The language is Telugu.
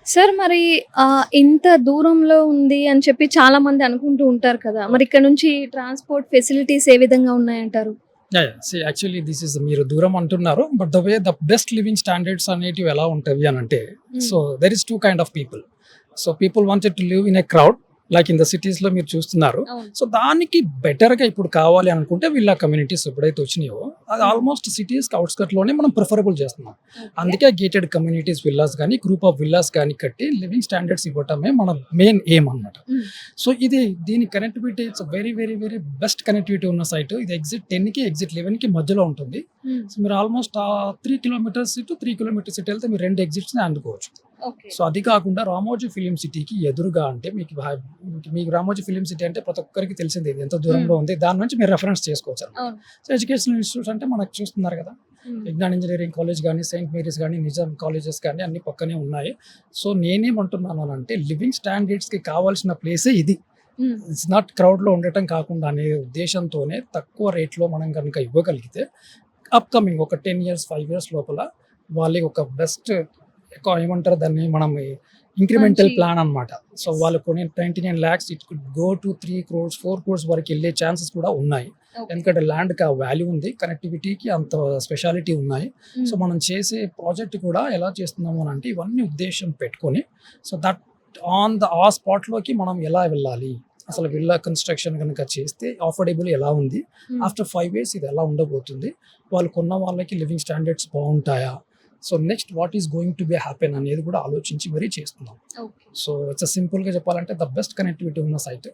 సార్ మరి ఇంత దూరంలో ఉంది అని చెప్పి చాలా మంది అనుకుంటూ ఉంటారు కదా! మరి ఇక్కడ నుంచి ట్రాన్స్‌పోర్ట్ ఫెసిలిటీస్ ఏ విధంగా ఉన్నాయంటారు? యాక్చువల్లీ దిస్ ఇస్ మీరు దూరం అంటున్నారు. But the way the best living standards అనేటివి ఎలా ఉంటవి అనంటే, హ్మ్. So there is 2 kind of people. So people wanted to live in a crowd like in the సిటీస్‌లో మీరు చూస్తున్నారు. అవును. సో దానికి బెటర్‌గా ఇప్పుడు కావాలి అనుకుంటే విల్లా కమ్యూనిటీస్ ఎప్పుడైతే వచ్చినాయో అది హ్మ్. ఆల్మోస్ట్ సిటీస్‌కి ఔట్‌స్కర్ట్‌లోనే మనం ప్రిఫరబుల్ చేస్తున్నాం. ఓకే. అందుకే గేటెడ్ కమ్యూనిటీస్ విల్లాస్ గాని, గ్రూప్ ఆఫ్ విల్లాస్ గాని కట్టి లివింగ్ స్టాండర్డ్స్ ఇవ్వటమే మన మెయిన్ ఎయిమ్ అన్నమాట. హ్మ్. సో దీని connectivity it's very very very best connectivity ఉన్న సైట్. ఇది ఎగ్జిట్ 10కి ఎగ్జిట్ 11కి మధ్యలో ఉంటుంది. హ్మ్. సో మీరు ఆల్మోస్ట్ 3 కిలోమీటర్స్ ఇటు 3 కిలోమీటర్స్ ఇటు వెళ్తే మీరు 2 ఎగ్జిట్స్‌ని అందుకోవచ్చు. ఓకే. సో అది కాకుండా రామోజీ ఫిలిం సిటీకి ఎదురుగా అంటే మీకు రామోజీ ఫిలిం సిటీ అంటే ప్రతి ఒక్కరికి తెలిసిందే ఇది ఎంత దూరంలో ఉంది. దాని నుంచి మీరు రెఫరెన్స్ చేసుకోవచ్చు అన్నమాట. అవును. సో ఎడ్యుకేషనల్ ఇన్స్టిట్యూట్స్ అంటే మనకు చూస్తున్నారు కదా! హ్మ్. విజ్ఞాన్ ఇంజినీరింగ్ కాలేజ్ గానీ, సెయింట్ మేరీస్ గానీ, నిజాం కాలేజెస్ కానీ అన్నీ పక్కనే ఉన్నాయి. సో నేనేమంటున్నాను అనంటే లివింగ్ స్టాండర్డ్స్‌కి కావాల్సిన ప్లేసే ఇది. హ్మ్. ఇట్స్ నాట్ క్రౌడ్‌లో ఉండటం కాకుండా అనే ఉద్దేశంతోనే తక్కువ రేట్‌లో మనం గనుక ఇవ్వగలిగితే అప్‌కమింగ్ ఒక 10 ఇయర్స్, 5 ఇయర్స్ లోపల వాళ్ళకి ఒక బెస్ట్ ఏమంటారు దాన్ని మనం ఇంక్రిమెంటల్ మంచి ప్లాన్ అన్నమాట. సో వాళ్ళు కొనే 99 lakhs it could go to 3 crores, 4 crores వరకు వెళ్ళే ఛాన్సెస్ కూడా ఉన్నాయి. ఓకే. ఎందుకంటే ల్యాండ్‌కి ఆ వాల్యూ ఉంది. కనెక్టివిటీకి అంత స్పెషాలిటీ ఉన్నాయి. సో హ్మ్. మనం చేసే ప్రాజెక్ట్ కూడా ఎలా చేస్తున్నాము అనంటే ఇవన్నీ ఉద్దేశ్యం పెట్టుకొని సో దట్ ఆ స్పాట్‌లోకి మనం ఎలా వెళ్ళాలి? అసలు ఓకే. విల్లా కన్‌స్ట్రక్షన్ గనుక చేస్తే అఫోర్డబుల్ ఎలా ఉంది? హ్మ్. ఆఫ్టర్ 5 ఇయర్స్ ఇది ఎలా ఉండబోతుంది? వాళ్ళు కొన్న వాళ్ళకి లివింగ్ స్టాండర్డ్స్ బావుంటాయా? So next what is going to be happen అనేది కూడా ఆలోచించి మరీ చేస్తున్నాం. ఓకే. సో ఇట్స్ సింపుల్‌గా చెప్పాలంటే ద బెస్ట్ కనెక్టివిటీ ఉన్న సైట్.